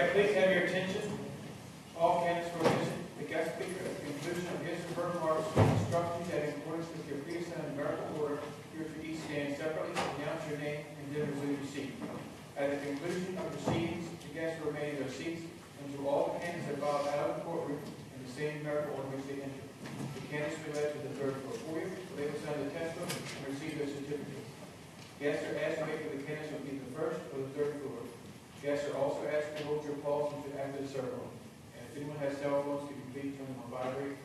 I please have your attention? All candidates for admission, the guest speaker at the conclusion of his or her remarks will instruct you that in accordance with your predetermined numerical order, you are to each stand separately, announce your name, and then resume your seat. At the conclusion of proceedings, the guests will remain in their seats until all the candidates have filed out of the courtroom in the same numerical order which they entered. The candidates will be led to the third floor foyer, where they will sign the test book and receive their certificates. Guests are asked to wait for the candidates will be the first or the third floor. Guests are also asked to hold your applause until after the ceremony. And if anyone has cell phones, you can please turn them on vibrate.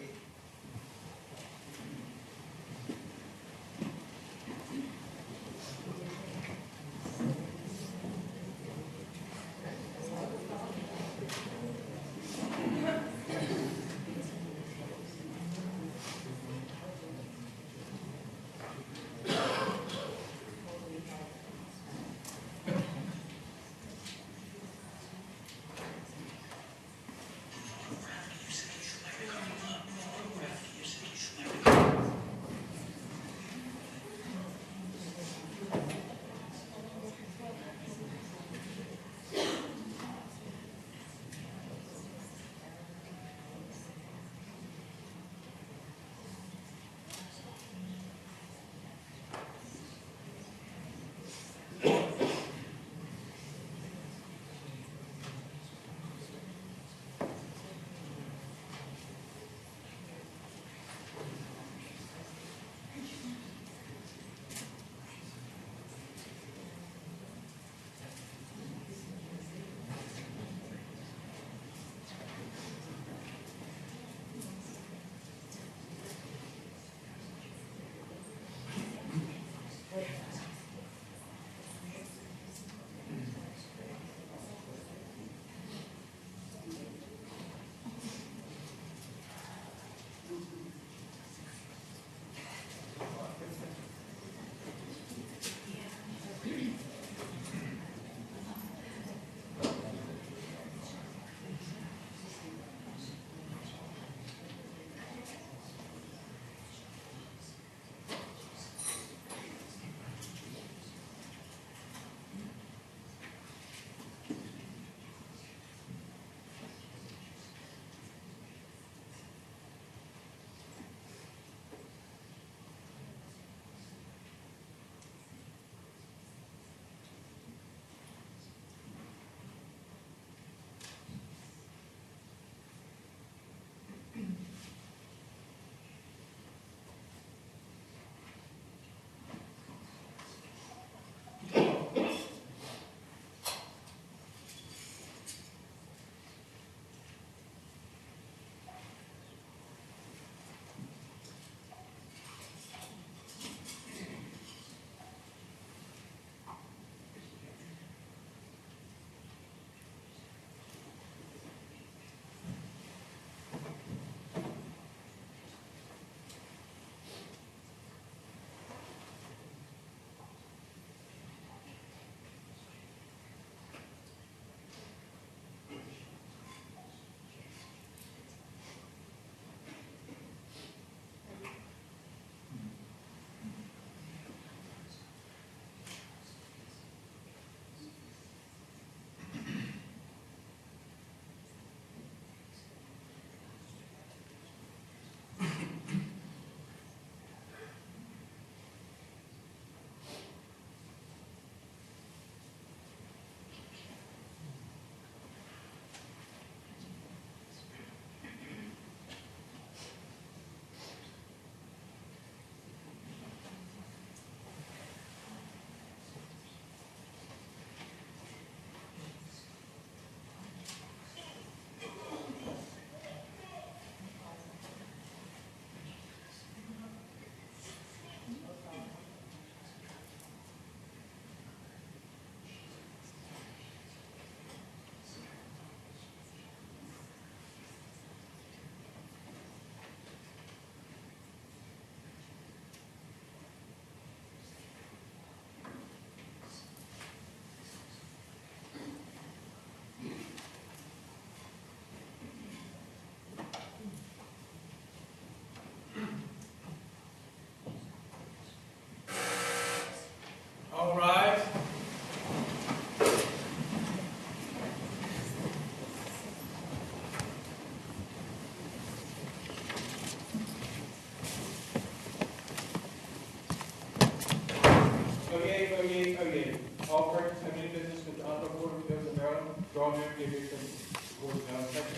Strong memory of your sentence. The court is now in session.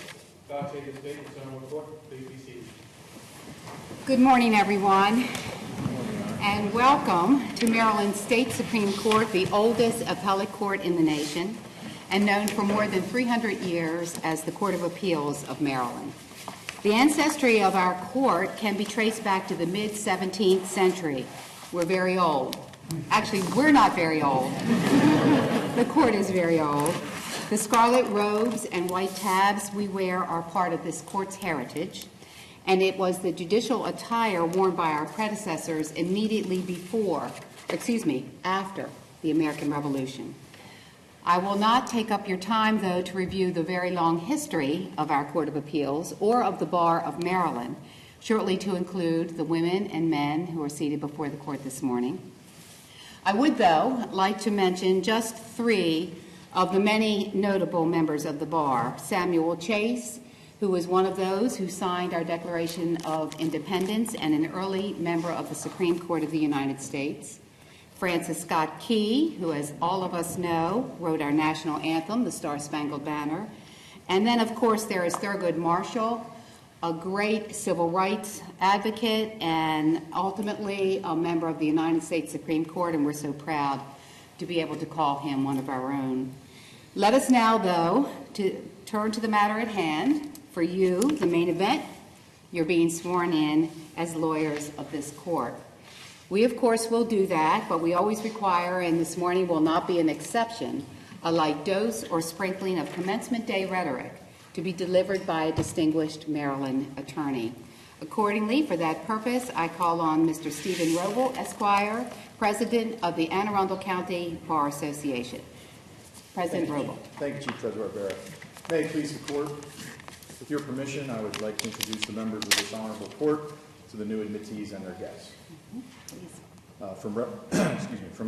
God save the state and this honorable court. Please be seated. Good morning, everyone, and welcome to Maryland State Supreme Court, the oldest appellate court in the nation, and known for more than 300 years as the Court of Appeals of Maryland. The ancestry of our court can be traced back to the mid-17th century. We're very old. Actually, we're not very old. The court is very old. The scarlet robes and white tabs we wear are part of this court's heritage, and it was the judicial attire worn by our predecessors immediately after the American Revolution. I will not take up your time, though, to review the very long history of our Court of Appeals or of the Bar of Maryland, shortly to include the women and men who are seated before the court this morning. I would, though, like to mention just three of the many notable members of the bar. Samuel Chase, who was one of those who signed our Declaration of Independence and an early member of the Supreme Court of the United States. Francis Scott Key, who, as all of us know, wrote our national anthem, the Star-Spangled Banner. And then, of course, there is Thurgood Marshall, a great civil rights advocate and ultimately a member of the United States Supreme Court, and we're so proud to be able to call him one of our own. Let us now, though, turn to the matter at hand. For you, the main event, you're being sworn in as lawyers of this court. We, of course, will do that, but we always require, and this morning will not be an exception, a light dose or sprinkling of commencement day rhetoric to be delivered by a distinguished Maryland attorney. Accordingly, for that purpose, I call on Mr. Stephen Roble, Esquire, President of the Anne Arundel County Bar Association. President Roble. Thank you, Chief Judge Barbera. May it please the court, with your permission, I would like to introduce the members of this honorable court to the new admittees and their guests. From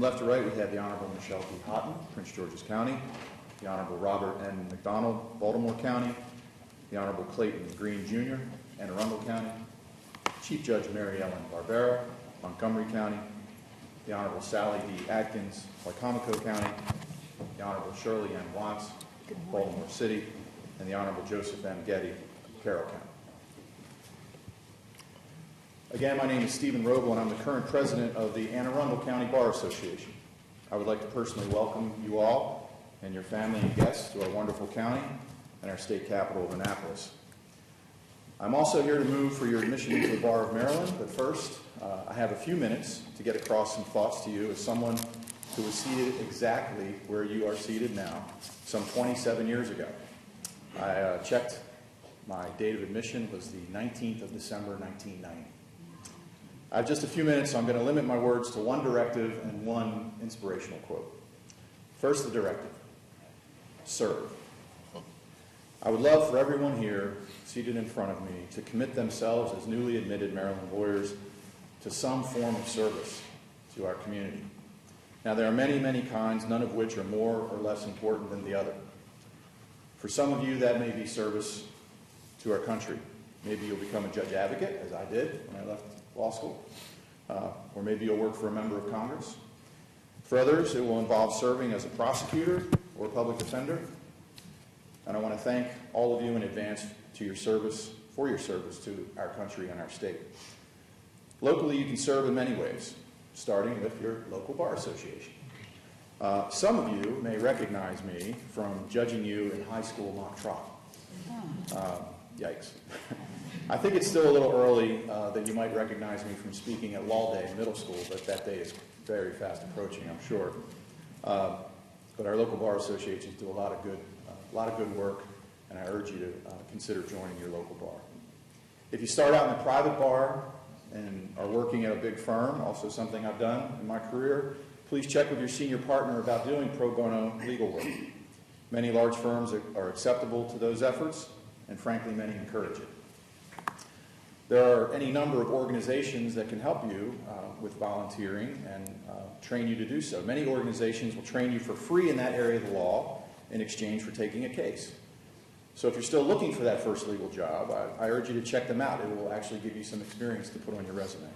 left to right, we have the Honorable Michelle D. Houghton, Prince George's County, the Honorable Robert N. McDonald, Baltimore County, the Honorable Clayton Green, Jr., Anne Arundel County, Chief Judge Mary Ellen Barbera, Montgomery County, the Honorable Sally D. Atkins, Wicomico County, the Honorable Shirley N. Watts, Baltimore City, and the Honorable Joseph M. Getty, Carroll County. Again, my name is Stephen Roble, and I'm the current president of the Anne Arundel County Bar Association. I would like to personally welcome you all and your family and guests to our wonderful county and our state capital of Annapolis. I'm also here to move for your admission into the Bar of Maryland, but first, I have a few minutes to get across some thoughts to you as someone who was seated exactly where you are seated now, some 27 years ago. I checked my date of admission was the 19th of December, 1990. I have just a few minutes, so I'm going to limit my words to one directive and one inspirational quote. First, the directive: serve. I would love for everyone here seated in front of me to commit themselves as newly admitted Maryland lawyers to some form of service to our community. Now, there are many, many kinds, none of which are more or less important than the other. For some of you, that may be service to our country. Maybe you'll become a judge advocate, as I did when I left law school, or maybe you'll work for a member of Congress. For others, it will involve serving as a prosecutor or a public defender. And I want to thank all of you in advance for your service to our country and our state. Locally, you can serve in many ways, starting with your local bar association. Some of you may recognize me from judging you in high school mock trial. Yikes. I think it's still a little early that you might recognize me from speaking at Law Day in middle school, but that day is very fast approaching, I'm sure. But our local bar associations do a lot of good work, and I urge you to consider joining your local bar. If you start out in a private bar and are working at a big firm, also something I've done in my career, please check with your senior partner about doing pro bono legal work. Many large firms are acceptable to those efforts, and frankly, many encourage it. There are any number of organizations that can help you with volunteering and train you to do so. Many organizations will train you for free in that area of the law in exchange for taking a case. So if you're still looking for that first legal job, I urge you to check them out. It will actually give you some experience to put on your resume.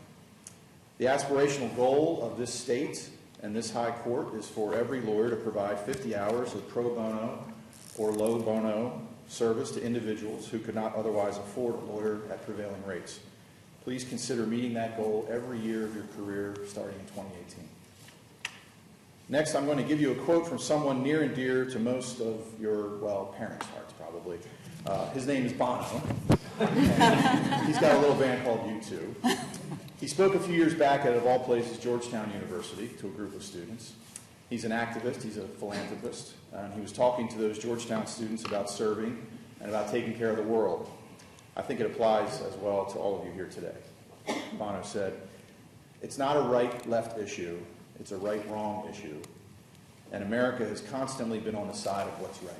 The aspirational goal of this state and this high court is for every lawyer to provide 50 hours of pro bono or low bono service to individuals who could not otherwise afford a lawyer at prevailing rates. Please consider meeting that goal every year of your career starting in 2018. Next, I'm going to give you a quote from someone near and dear to most of your, well, parents' hearts probably. His name is Bono. He's got a little band called U2. He spoke a few years back at, of all places, Georgetown University to a group of students. He's an activist, he's a philanthropist, and he was talking to those Georgetown students about serving and about taking care of the world. I think it applies as well to all of you here today. Bono said, "It's not a right-left issue, it's a right-wrong issue, and America has constantly been on the side of what's right.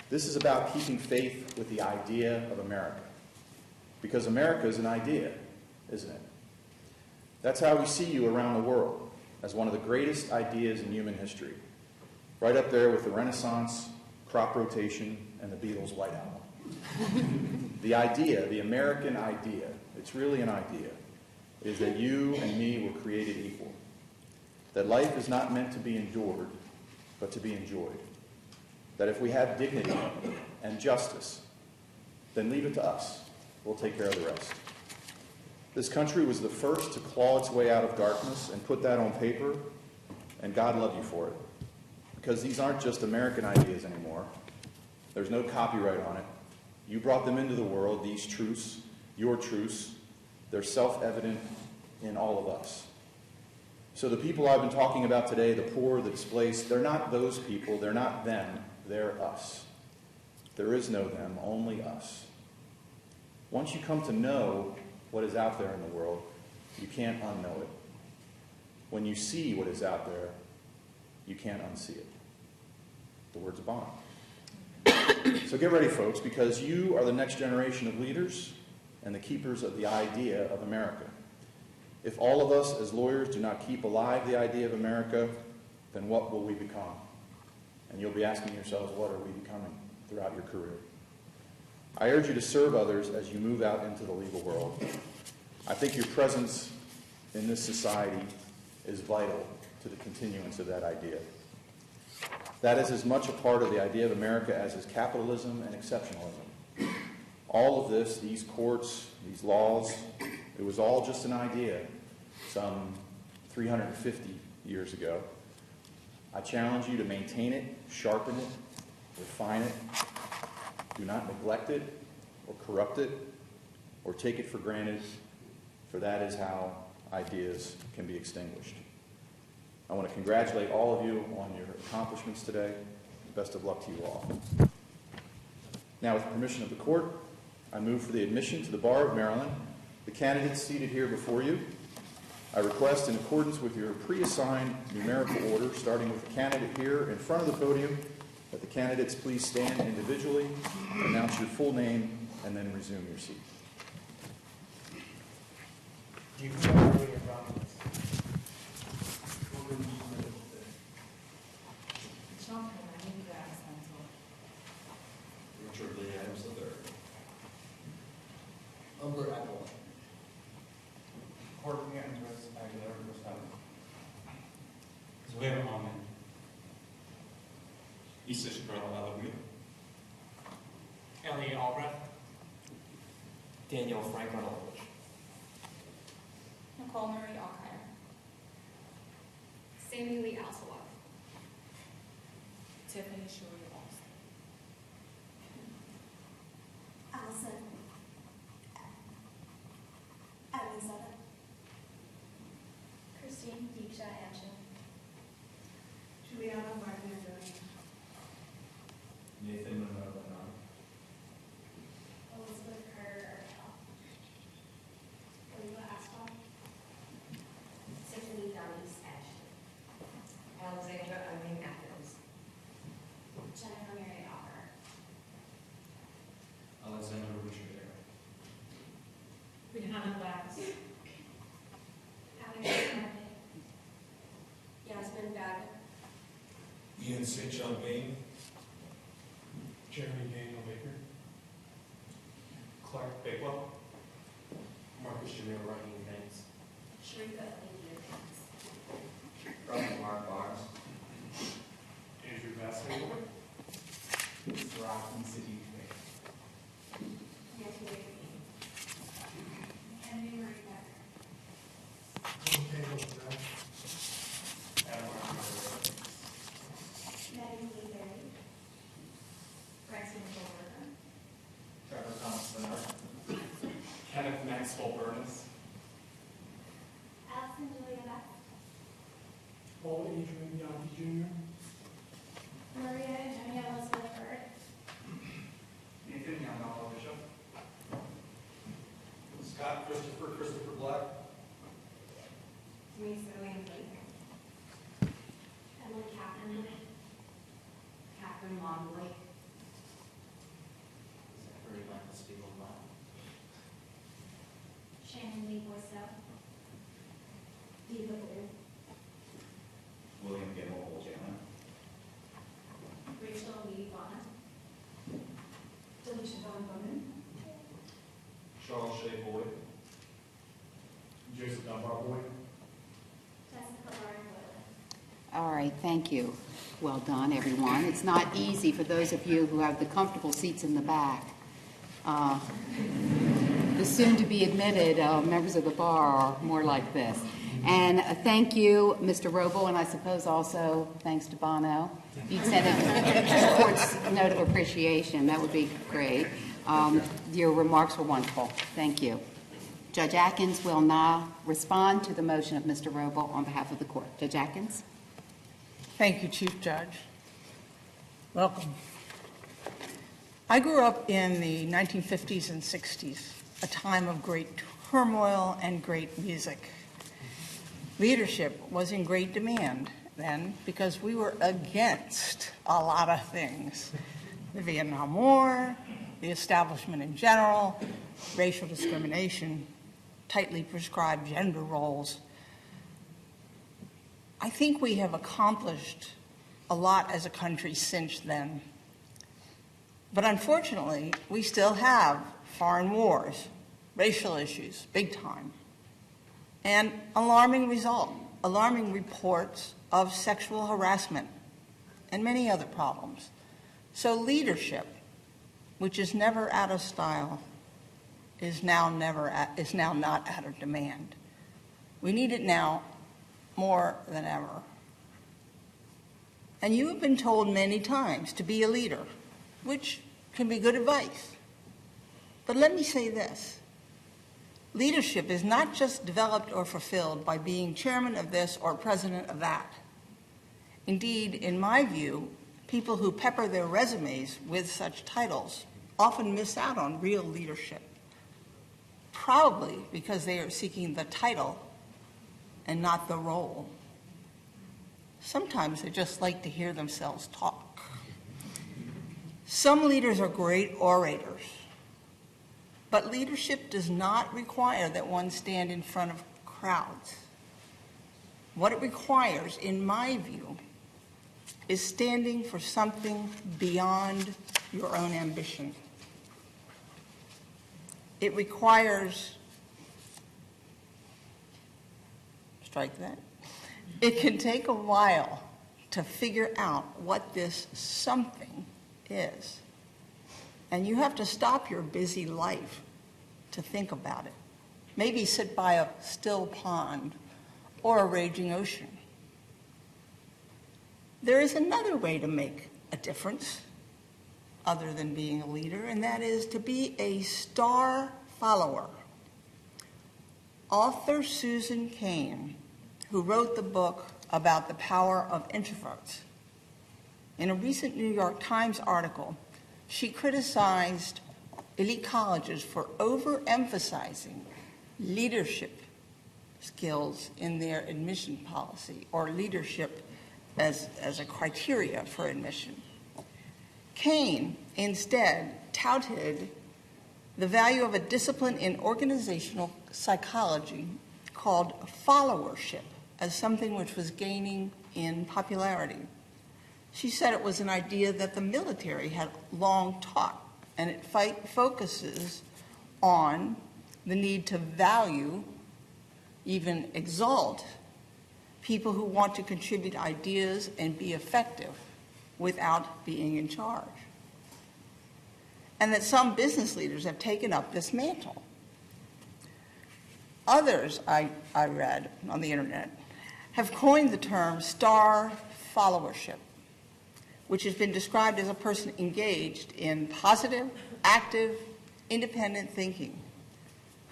This is about keeping faith with the idea of America, because America is an idea, isn't it? That's how we see you around the world, as one of the greatest ideas in human history, right up there with the Renaissance, crop rotation, and the Beatles' White Album. The idea, the American idea, it's really an idea, is that you and me were created equal, that life is not meant to be endured, but to be enjoyed, that if we have dignity and justice, then leave it to us. We'll take care of the rest. This country was the first to claw its way out of darkness and put that on paper, and God love you for it. Because these aren't just American ideas anymore. There's no copyright on it. You brought them into the world, these truths, your truths. They're self-evident in all of us. So the people I've been talking about today, the poor, the displaced, they're not those people, they're not them, they're us. There is no them, only us. Once you come to know what is out there in the world, you can't unknow it. When you see what is out there, you can't unsee it. The words of Bono. So get ready, folks, because you are the next generation of leaders and the keepers of the idea of America. If all of us as lawyers do not keep alive the idea of America, then what will we become? And you'll be asking yourselves, what are we becoming throughout your career? I urge you to serve others as you move out into the legal world. I think your presence in this society is vital to the continuance of that idea. That is as much a part of the idea of America as is capitalism and exceptionalism. All of this, these courts, these laws, it was all just an idea some 350 years ago. I challenge you to maintain it, sharpen it, refine it. Do not neglect it or corrupt it or take it for granted, for that is how ideas can be extinguished. I want to congratulate all of you on your accomplishments today. Best of luck to you all. Now, with the permission of the court, I move for the admission to the Bar of Maryland the candidates seated here before you. I request, in accordance with your pre-assigned numerical order, starting with the candidate here in front of the podium, that the candidates please stand individually, announce your full name, and then resume your seat. You can go earlier, Robin. Richard Lee Adams III. Humbert Apple. Jorge Andres Aguilar Rosado. Zuhair Ahmed. Issa Shkrel Alamir. Elliot Albrecht. Daniel Franklin Aldrich. Nicole Marie Alkire. Sammy Lee Alsawak. Tiffany Shuri Olson. Allison Anisada. Christine Deeksha Anshin. Juliana Martin Doing. Nathan Monroe Lenon. Elizabeth Carter Artel. Olivia Aspel. Tiffany Donis Ashton. Alexandra Irving Athens. Jennifer Mary Auger. Alexander Richard. Rihanna Wax. Alex Martin. Yasmin Baggett. Ian St. John Bain. Jeremy Daniel Baker. Clark Bakewell. Marcus Jamil Raheem Banks. Sharika Alethea Banks. Robert Mark Barnes. Andrew Vasquez. Rockland City Youth Mayor. Nancy Davis. Henry Marie Becker. Adam Rogers. Megan Lee Berry. Braxton Goldberger. Trevor Thomas Bernard. Kenneth Maxwell Burns. Allison Julia Best. Paul Adrian Young Jr., Maria Antonia Elizabeth Bird. Nathan Yamamoto Bishop. Scott Christopher Black. Denise Elaine Blake. Emily Kaplan. Catherine Longley. Zachary Michael Spiegelman. Shannon Lee Boyce. Diva Blue. William Gemmell Jalen. Rachel Lee Vaughn. Delisha Dawn Bowman. Charles Shea Boyd. Joseph Dunbar Boyd, Jessica Lauren Boylan. All right, thank you. Well done, everyone. It's not easy for those of you who have the comfortable seats in the back. The soon-to-be admitted members of the bar are more like this. And thank you, Mr. Roble, and I suppose also thanks to Bono. You'd send a court's note of appreciation. That would be great. Your remarks were wonderful. Thank you. Judge Atkins will now respond to the motion of Mr. Roble on behalf of the court. Judge Atkins? Thank you, Chief Judge. Welcome. I grew up in the 1950s and 60s, a time of great turmoil and great music. Leadership was in great demand then because we were against a lot of things. The Vietnam War, the establishment in general, racial discrimination, tightly prescribed gender roles. I think we have accomplished a lot as a country since then. But unfortunately, we still have foreign wars, racial issues, big time, and alarming reports of sexual harassment and many other problems. So leadership, which is never out of style, is now not out of demand. We need it now more than ever. And you have been told many times to be a leader, which can be good advice. But let me say this. Leadership is not just developed or fulfilled by being chairman of this or president of that. Indeed, in my view, people who pepper their resumes with such titles often miss out on real leadership, probably because they are seeking the title and not the role. Sometimes they just like to hear themselves talk. Some leaders are great orators, but leadership does not require that one stand in front of crowds. What it requires, in my view, is standing for something beyond your own ambition. It requires, strike that, it can take a while to figure out what this something is. And you have to stop your busy life to think about it. Maybe sit by a still pond or a raging ocean. There is another way to make a difference other than being a leader, and that is to be a star follower. Author Susan Cain, who wrote the book about the power of introverts, in a recent New York Times article, she criticized elite colleges for overemphasizing leadership skills in their admission policy, or leadership as a criteria for admission. Cain instead touted the value of a discipline in organizational psychology called followership as something which was gaining in popularity. She said it was an idea that the military had long taught, and it focuses on the need to value, even exalt, people who want to contribute ideas and be effective without being in charge. and that some business leaders have taken up this mantle. Others, I read on the internet, have coined the term star followership, which has been described as a person engaged in positive, active, independent thinking,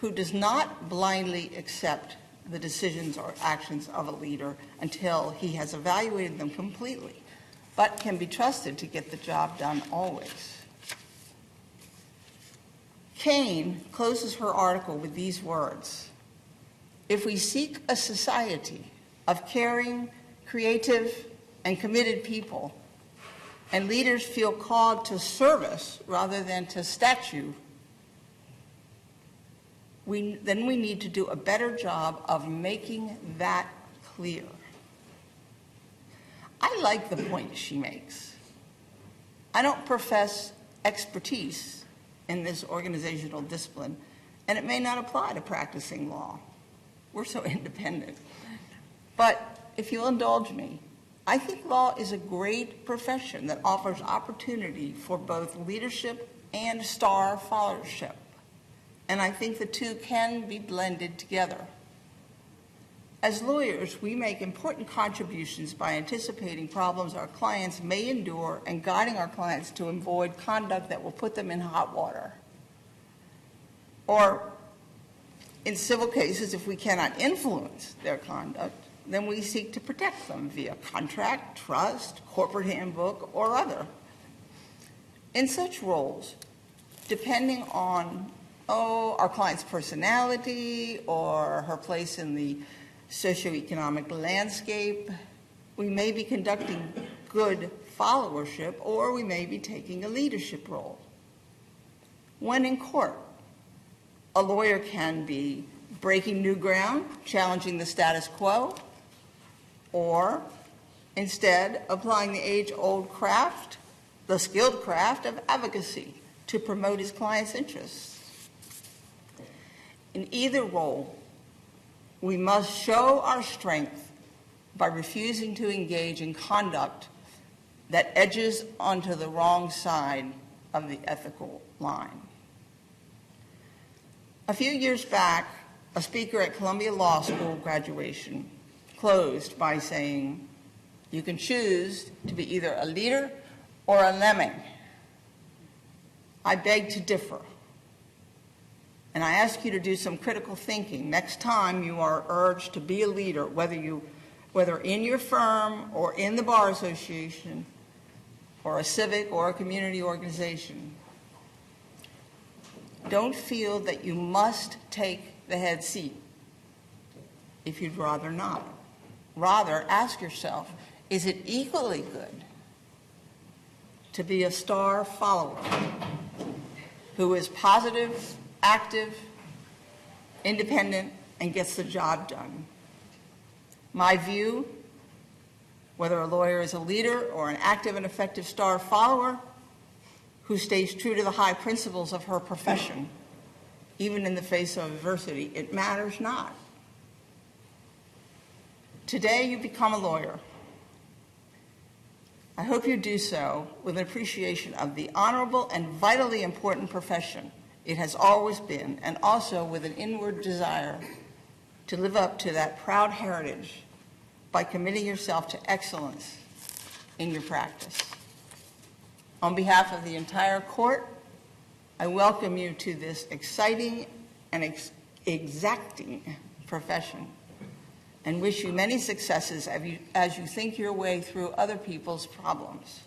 who does not blindly accept the decisions or actions of a leader until he has evaluated them completely, but can be trusted to get the job done always. Kane closes her article with these words: "If we seek a society of caring, creative, and committed people, and leaders feel called to service rather than to statue, then we need to do a better job of making that clear." I like the point she makes. I don't profess expertise in this organizational discipline, and it may not apply to practicing law. We're so independent. But if you'll indulge me, I think law is a great profession that offers opportunity for both leadership and star followership. And I think the two can be blended together. As lawyers, we make important contributions by anticipating problems our clients may endure and guiding our clients to avoid conduct that will put them in hot water. Or, in civil cases, if we cannot influence their conduct, then we seek to protect them via contract, trust, corporate handbook, or other. In such roles, depending on our client's personality or her place in the socioeconomic landscape, we may be conducting good followership, or we may be taking a leadership role. When in court, a lawyer can be breaking new ground, challenging the status quo, or instead applying the age-old craft, the skilled craft of advocacy to promote his client's interests. In either role, we must show our strength by refusing to engage in conduct that edges onto the wrong side of the ethical line. A few years back, a speaker at Columbia Law School graduation closed by saying, "You can choose to be either a leader or a lemming." I beg to differ. And I ask you to do some critical thinking next time you are urged to be a leader, whether in your firm or in the Bar Association or a civic or a community organization. Don't feel that you must take the head seat if you'd rather not. Rather, ask yourself, is it equally good to be a star follower who is positive, active, independent, and gets the job done? My view, whether a lawyer is a leader or an active and effective star follower who stays true to the high principles of her profession, even in the face of adversity, it matters not. Today you become a lawyer. I hope you do so with an appreciation of the honorable and vitally important profession it has always been, and also with an inward desire to live up to that proud heritage by committing yourself to excellence in your practice. On behalf of the entire court, I welcome you to this exciting and exacting profession and wish you many successes as you think your way through other people's problems.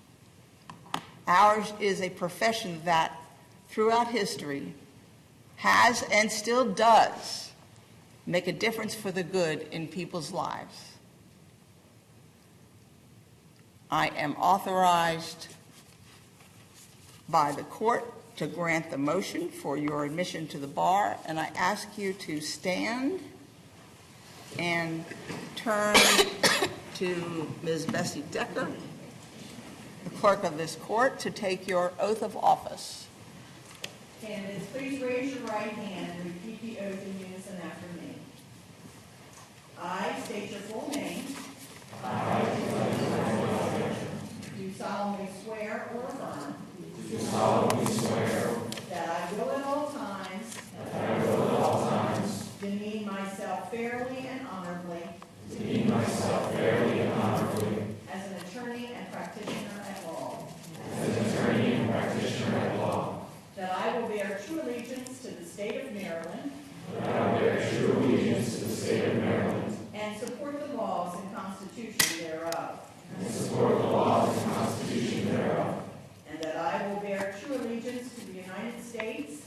Ours is a profession that, throughout history, has and still does make a difference for the good in people's lives. I am authorized by the court to grant the motion for your admission to the bar, and I ask you to stand and turn to Ms. Bessie Decker, the clerk of this court, to take your oath of office. Candidates, please raise your right hand and repeat the oath in unison after me. I state your full name. Do solemnly swear or affirm. Maryland. That I will bear true allegiance to the state of Maryland. And support the laws and Constitution thereof. And support the laws and Constitution thereof. And that I will bear true allegiance to the United States.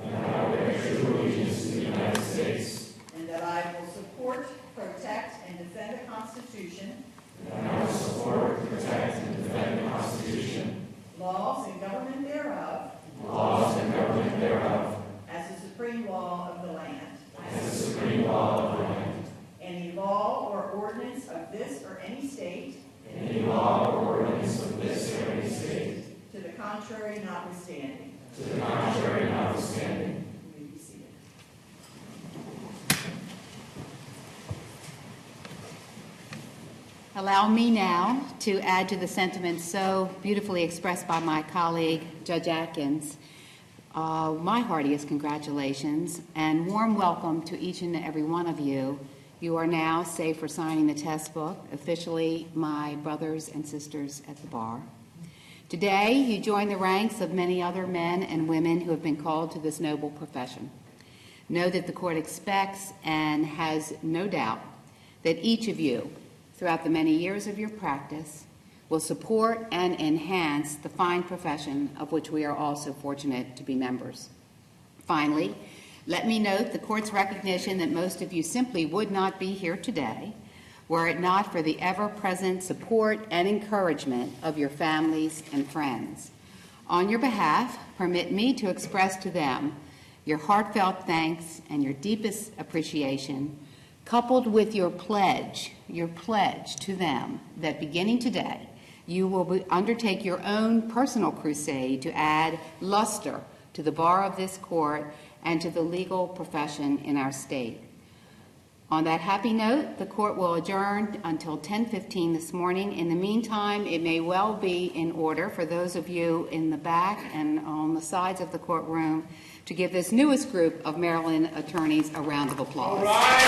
And that I will bear true allegiance to the United States. And that I will support, protect, and defend the Constitution. And I will support, protect, and defend the Constitution. Laws and government thereof. Laws and government thereof. As the supreme law of the land. As the supreme law of the land. Any law or ordinance of this or any state. Any law or ordinance of this or any state. To the contrary notwithstanding. To the contrary notwithstanding. You may be seated. Allow me now to add to the sentiments so beautifully expressed by my colleague, Judge Atkins, my heartiest congratulations and warm welcome to each and every one of you. You are now, save for signing the test book, officially my brothers and sisters at the bar. Today, you join the ranks of many other men and women who have been called to this noble profession. Know that the court expects and has no doubt that each of you, throughout the many years of your practice, will support and enhance the fine profession of which we are all so fortunate to be members. Finally, let me note the court's recognition that most of you simply would not be here today were it not for the ever-present support and encouragement of your families and friends. On your behalf, permit me to express to them your heartfelt thanks and your deepest appreciation, coupled with your pledge to them that beginning today, you will undertake your own personal crusade to add luster to the bar of this court and to the legal profession in our state. On that happy note, the court will adjourn until 10:15 this morning. In the meantime, it may well be in order for those of you in the back and on the sides of the courtroom to give this newest group of Maryland attorneys a round of applause. All right.